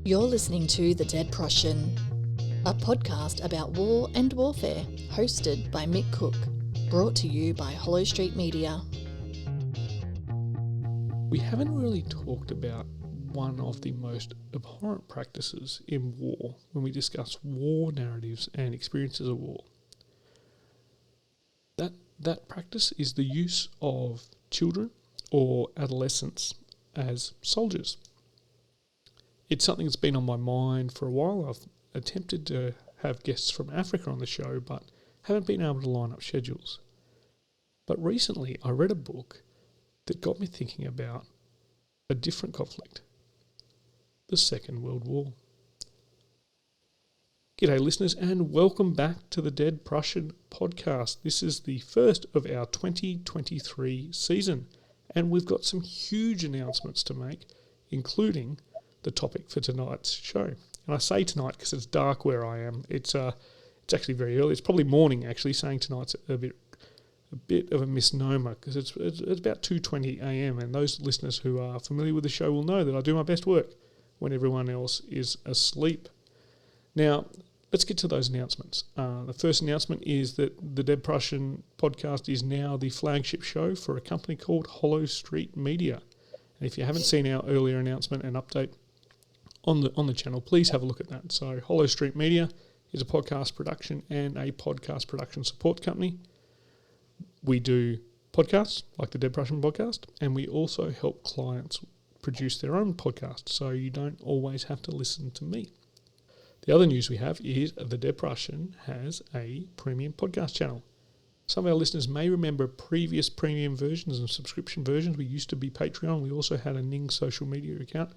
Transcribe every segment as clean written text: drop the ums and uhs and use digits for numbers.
You're listening to The Dead Prussian, a podcast about war and warfare, hosted by Mick Cook, brought to you by Hollow Street Media. We haven't really talked about one of the most abhorrent practices in war when we discuss war narratives and experiences of war. That practice is the use of children or adolescents as soldiers. It's something that's been on my mind for a while. I've attempted to have guests from Africa on the show, but haven't been able to line up schedules. But recently I read a book that got me thinking about a different conflict, the Second World War. G'day listeners, and welcome back to the Dead Prussian podcast. This is the first of our 2023 season, and we've got some huge announcements to make, including the topic for tonight's show. And I say tonight because it's dark where I am. It's actually very early. It's probably morning actually. Saying tonight's a bit of a misnomer because it's about 2:20 a.m. and those listeners who are familiar with the show will know that I do my best work when everyone else is asleep. Now, let's get to those announcements. The first announcement is that the Dead Prussian podcast is now the flagship show for a company called Hollow Street Media. And if you haven't seen our earlier announcement and update on the channel, please have a look at that. So Hollow Street Media is a podcast production and a podcast production support company. We do podcasts like the Dead Prussian podcast, and we also help clients produce their own podcasts, so you don't always have to listen to me. The other news we have is the Dead Prussian has a premium podcast channel. Some of our listeners may remember previous premium versions and subscription versions. We used to be Patreon. We also had a Ning social media account.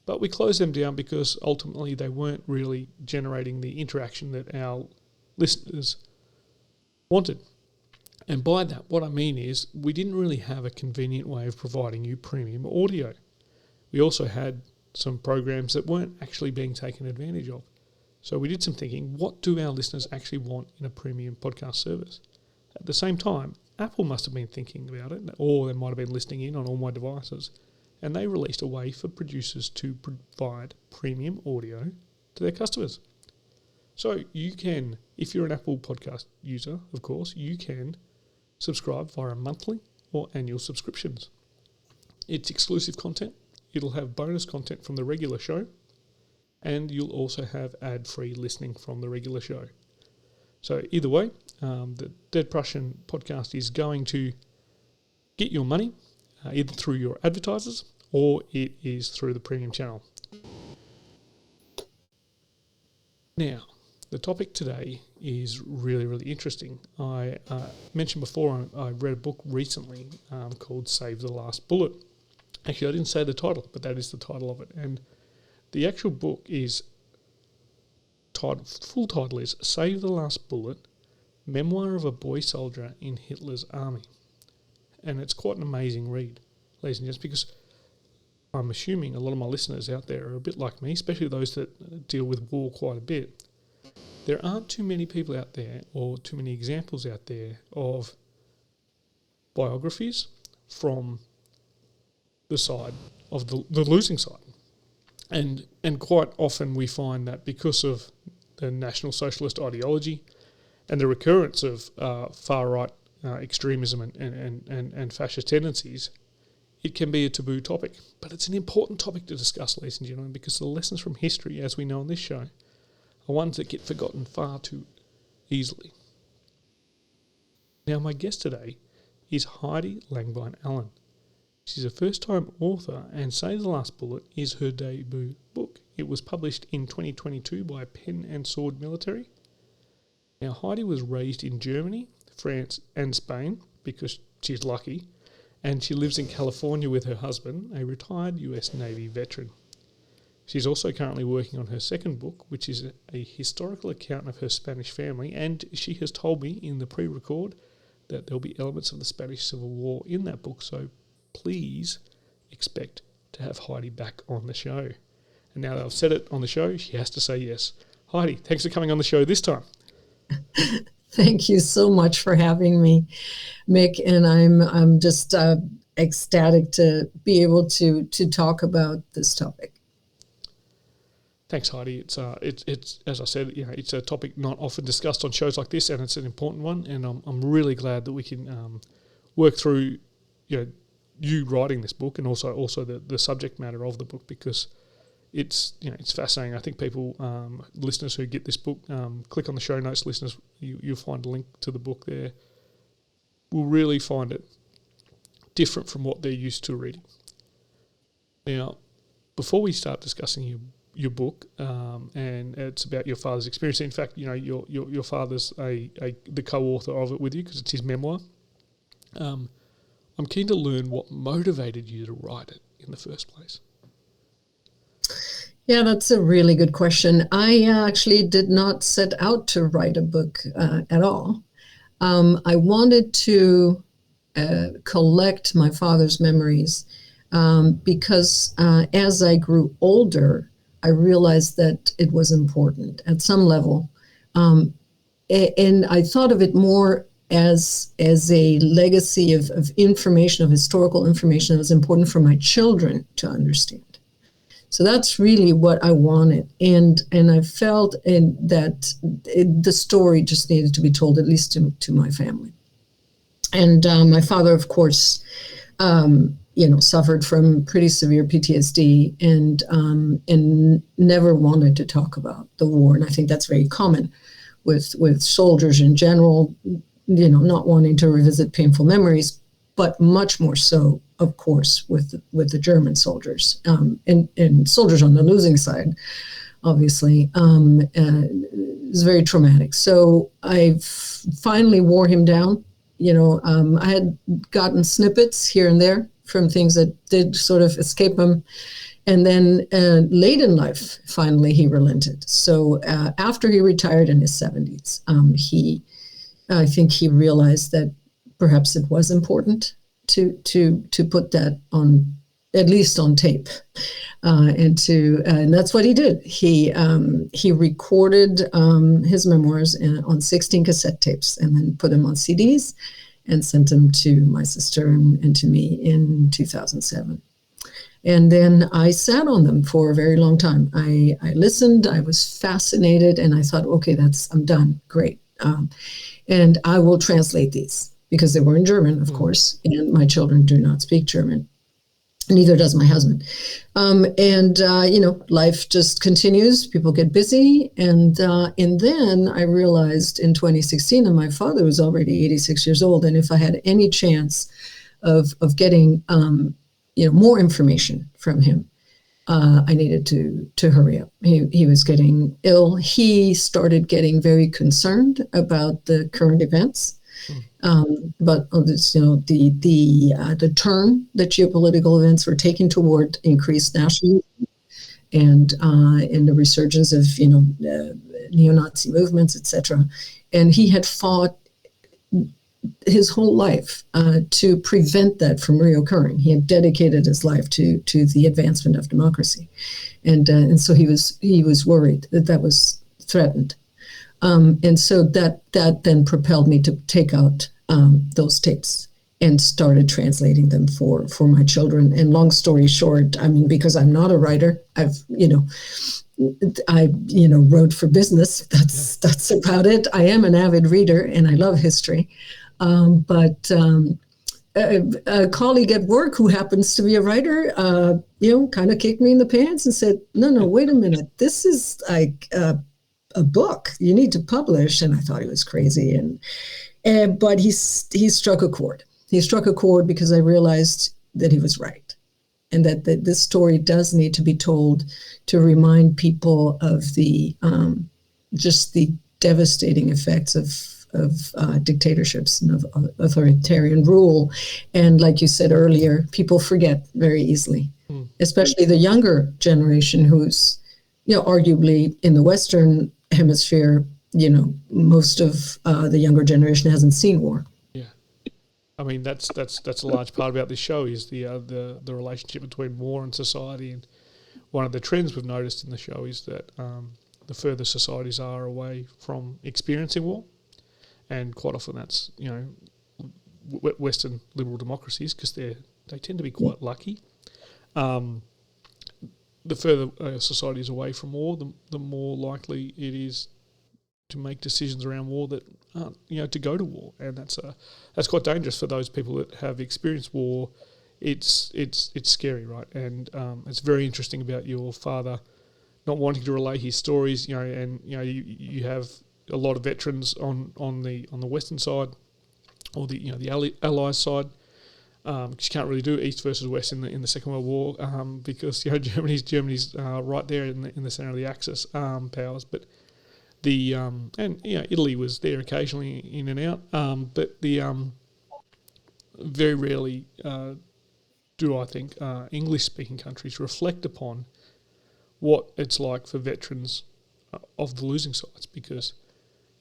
But we closed them down because ultimately they weren't really generating the interaction that our listeners wanted. And by that, what I mean is we didn't really have a convenient way of providing you premium audio. We also had some programs that weren't actually being taken advantage of. So we did some thinking, what do our listeners actually want in a premium podcast service? At the same time, Apple must have been thinking about it, or they might have been listening in on all my devices, and they released a way for producers to provide premium audio to their customers. So you can, if you're an Apple podcast user, of course, you can subscribe via monthly or annual subscriptions. It's exclusive content. It'll have bonus content from the regular show, and you'll also have ad-free listening from the regular show. So either way, the Dead Prussian podcast is going to get your money either through your advertisers or it is through the premium channel. Now, the topic today is really, really interesting. I mentioned before I read a book recently called Save the Last Bullet. Actually, I didn't say the title, but that is the title of it. And the actual book is full title is Save the Last Bullet, Memoir of a Boy Soldier in Hitler's Army. And it's quite an amazing read, ladies and gents, because I'm assuming a lot of my listeners out there are a bit like me, especially those that deal with war quite a bit. There aren't too many people out there or too many examples out there of biographies from the side of the losing side. And quite often we find that because of the National Socialist ideology and the recurrence of far-right extremism and fascist tendencies, it can be a taboo topic. But it's an important topic to discuss, ladies and gentlemen, because the lessons from history, as we know on this show, are ones that get forgotten far too easily. Now, my guest today is Heidi Langbein-Allan. She's a first-time author, and Save the Last Bullet is her debut book. It was published in 2022 by Pen and Sword Military. Now, Heidi was raised in Germany, France and Spain, because she's lucky, and she lives in California with her husband, a retired US Navy veteran. She's also currently working on her second book, which is a historical account of her Spanish family, and she has told me in the pre-record that there'll be elements of the Spanish Civil War in that book, so please expect to have Heidi back on the show. And now that I've said it on the show, she has to say yes. Heidi, thanks for coming on the show this time. Thank you so much for having me, Mick, and I'm just ecstatic to be able to talk about this topic. Thanks, Heidi. It's as I said, it's a topic not often discussed on shows like this, and it's an important one. And I'm really glad that we can work through, you writing this book, and also the subject matter of the book, because it's fascinating. I think people, listeners who get this book, click on the show notes. Listeners, you'll find a link to the book there. Will really find it different from what they're used to reading. Now, before we start discussing your book, and it's about your father's experience. In fact, your father's the co-author of it with you, because it's his memoir. I'm keen to learn what motivated you to write it in the first place. Yeah, that's a really good question. I actually did not set out to write a book at all. I wanted to collect my father's memories because as I grew older, I realized that it was important at some level. And I thought of it more as a legacy of information, of historical information that was important for my children to understand. So that's really what I wanted. And I felt that the story just needed to be told, at least to my family. And my father, of course, suffered from pretty severe PTSD and never wanted to talk about the war. And I think that's very common with soldiers in general, not wanting to revisit painful memories, but much more so, of course, with the German soldiers and soldiers on the losing side, obviously. It was very traumatic. So I finally wore him down. I had gotten snippets here and there from things that did sort of escape him. And then late in life, finally, he relented. So after he retired in his 70s, I think he realized that perhaps it was important to put that on, at least on tape, and that's what he did. He recorded his memoirs on 16 cassette tapes, and then put them on CDs, and sent them to my sister and to me in 2007. And then I sat on them for a very long time. I listened. I was fascinated, and I thought, okay, I'm done. Great, and I will translate these, because they were in German, of course, and my children do not speak German. Neither does my husband. Life just continues. People get busy. And then I realized in 2016 that my father was already 86 years old. And if I had any chance of getting, more information from him, I needed to hurry up. He was getting ill. He started getting very concerned about the current events. But the turn that geopolitical events were taking toward increased nationalism and the resurgence of neo-Nazi movements, etc. And he had fought his whole life to prevent that from reoccurring. He had dedicated his life to the advancement of democracy, and so he was worried that was threatened. And so that then propelled me to take out those tapes and started translating them for my children. And long story short, because I'm not a writer, I wrote for business. That's about it. I am an avid reader and I love history. But a colleague at work who happens to be a writer, kind of kicked me in the pants and said, no, wait a minute. This is like a book. You need to publish. And I thought he was crazy. But he struck a chord. He struck a chord because I realized that he was right. And that this story does need to be told to remind people of the just the devastating effects of dictatorships and of authoritarian rule. And like you said earlier, people forget very easily, especially the younger generation who's, arguably in the Western hemisphere, most of the younger generation hasn't seen war. Yeah. That's a large part about this show is the relationship between war and society. And one of the trends we've noticed in the show is that the further societies are away from experiencing war, and quite often that's Western liberal democracies, because they tend to be quite lucky. the further society is away from war, the more likely it is to make decisions around war that aren't, to go to war, and that's quite dangerous for those people that have experienced war. It's scary, right? And it's very interesting about your father not wanting to relay his stories, and you have a lot of veterans on the Western side, or the Allies side. Because you can't really do East versus West in the Second World War, because Germany's right there in the centre of the Axis powers, but and Italy was there occasionally in and out, but very rarely do I think English speaking countries reflect upon what it's like for veterans of the losing sides, because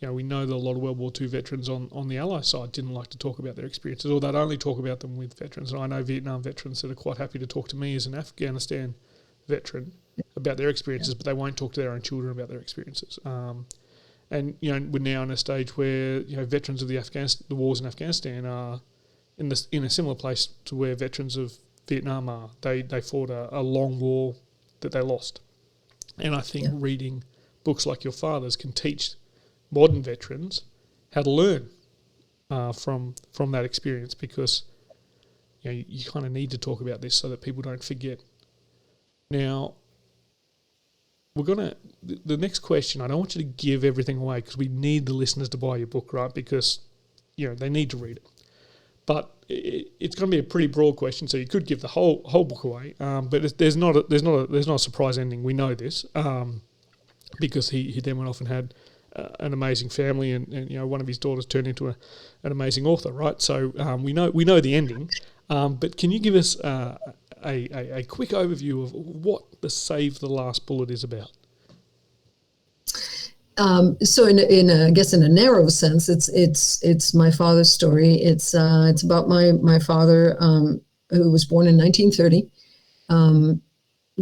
we know that a lot of World War II veterans on the Allied side didn't like to talk about their experiences, or they'd only talk about them with veterans. And I know Vietnam veterans that are quite happy to talk to me as an Afghanistan veteran about their experiences, but they won't talk to their own children about their experiences. And we're now in a stage where veterans of the wars in Afghanistan are in a similar place to where veterans of Vietnam are. They fought a long war that they lost, and I think reading books like your father's can teach modern veterans how to learn from that experience, because you kind of need to talk about this so that people don't forget. Now, the next question, I don't want you to give everything away, because we need the listeners to buy your book, right? Because they need to read it. But it's going to be a pretty broad question, so you could give the whole book away. But there's not a surprise ending. We know this, because he then went off and had an amazing family, and one of his daughters turned into an amazing author, right? So we know the ending, but can you give us a quick overview of what the Save the Last Bullet is about? So in a narrow sense, it's my father's story. It's about my father, who was born in 1930,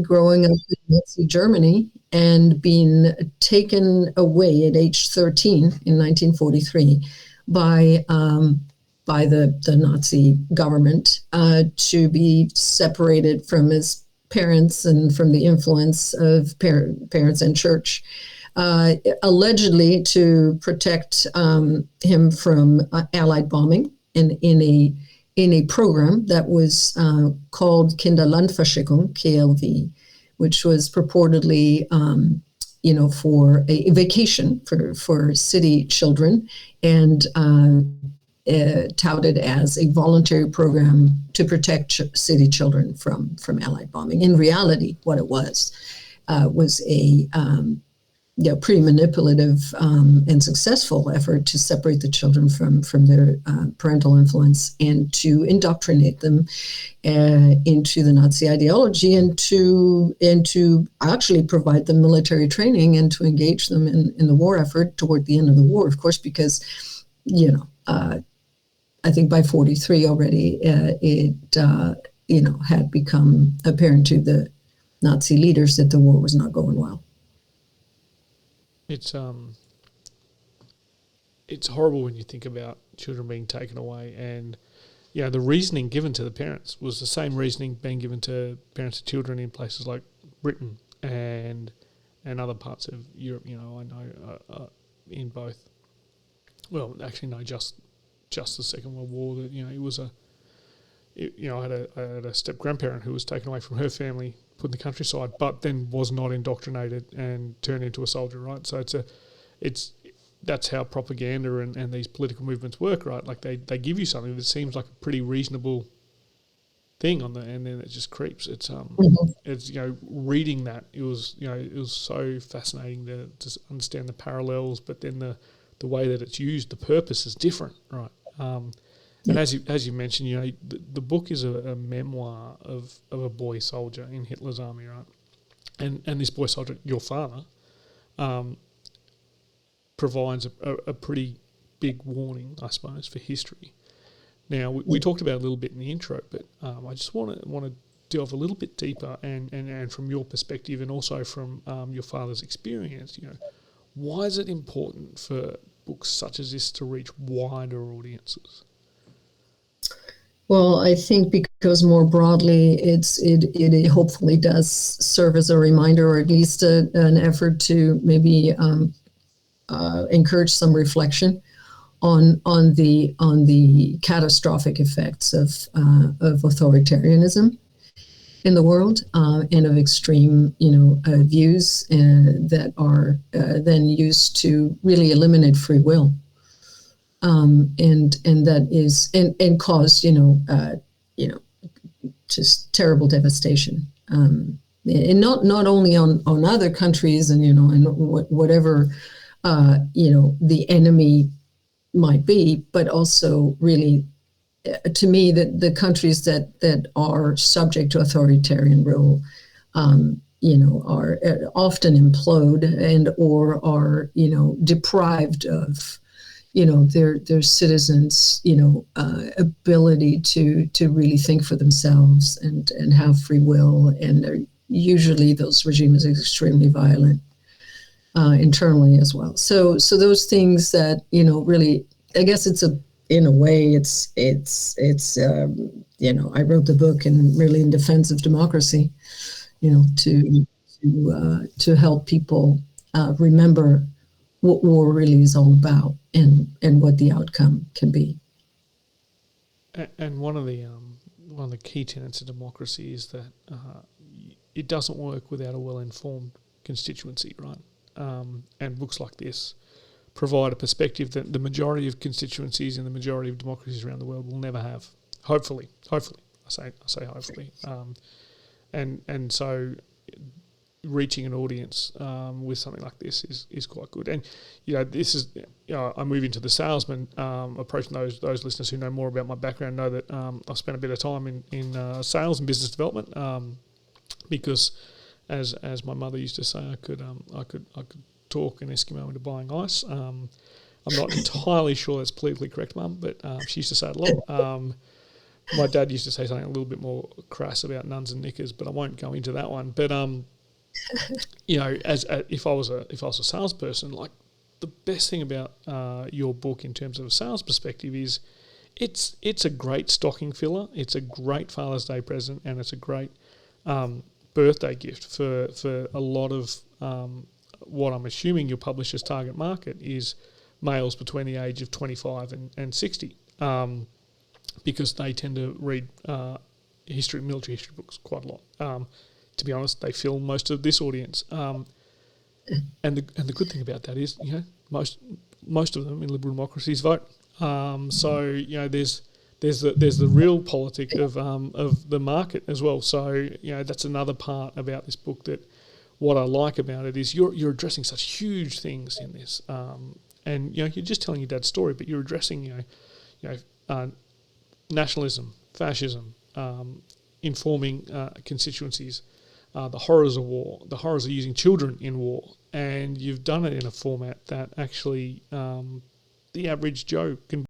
growing up in Nazi Germany and being taken away at age 13 in 1943 by the Nazi government, to be separated from his parents and from the influence of parents and church, allegedly to protect him from Allied bombing in a program that was called Kinderlandverschickung, KLV, which was purportedly for a vacation for city children, and touted as a voluntary program to protect city children from Allied bombing. In reality, what it was a pretty manipulative and successful effort to separate the children from their parental influence, and to indoctrinate them into the Nazi ideology, and to actually provide them military training, and to engage them in the war effort toward the end of the war, of course, because I think by 43 already it had become apparent to the Nazi leaders that the war was not going well. It's horrible when you think about children being taken away, and the reasoning given to the parents was the same reasoning being given to parents of children in places like Britain and other parts of Europe. I know in both. Well, actually, no, just the Second World War. That it was I had a step grandparent who was taken away from her family, put in the countryside, but then was not indoctrinated and turned into a soldier, right? So that's how propaganda and these political movements work, right? Like they give you something that seems like a pretty reasonable thing and then it just creeps. It's reading that, it was so fascinating to understand the parallels, but then the way that it's used, the purpose is different, right? And as you mentioned, the book is a memoir of a boy soldier in Hitler's army, right? And this boy soldier, your father, provides a pretty big warning, I suppose, for history. Now, we talked about it a little bit in the intro, but I just want to delve a little bit deeper, and from your perspective, and also from your father's experience, why is it important for books such as this to reach wider audiences? Well, I think because more broadly, it hopefully does serve as a reminder, or at least an effort to maybe encourage some reflection on the catastrophic effects of authoritarianism in the world, and of extreme, views that are then used to really eliminate free will, and that is and cause you know just terrible devastation. And not only on other countries, and whatever the enemy might be, but also really, to me, that the countries that are subject to authoritarian rule, are often implode and or are deprived of their citizens ability to really think for themselves and have free will, and usually those regimes are extremely violent internally as well. So those things that really, I guess in a way it's I wrote the book and really in defense of democracy, to help people remember what war really is all about, and what the outcome can be. And one of the key tenets of democracy is that it doesn't work without a well-informed constituency, right? And books like this provide a perspective that the majority of constituencies in the majority of democracies around the world will never have. Hopefully, I say hopefully, and so reaching an audience with something like this is quite good. And this is I move into the salesman approach. And those listeners who know more about my background know that I've spent a bit of time in sales and business development, because as my mother used to say, I could talk an Eskimo into buying ice. I'm not entirely sure that's politically correct, Mum, but she used to say it a lot. My dad used to say something a little bit more crass about nuns and knickers, but I won't go into that one. But if I was a salesperson, like, the best thing about your book in terms of a sales perspective is it's a great stocking filler, it's a great Father's Day present, and it's a great birthday gift for a lot of what I'm assuming your publisher's target market is males between the age of 25 and 60, because they tend to read military history books quite a lot. To be honest, they fill most of this audience. And the good thing about that is, most of them in liberal democracies vote. So there's the real politic of the market as well. So that's another part about this book, that what I like about it is you're addressing such huge things in this, and you're just telling your dad's story, but you're addressing nationalism, fascism, informing constituencies, the horrors of war, the horrors of using children in war, and you've done it in a format that actually the average Joe can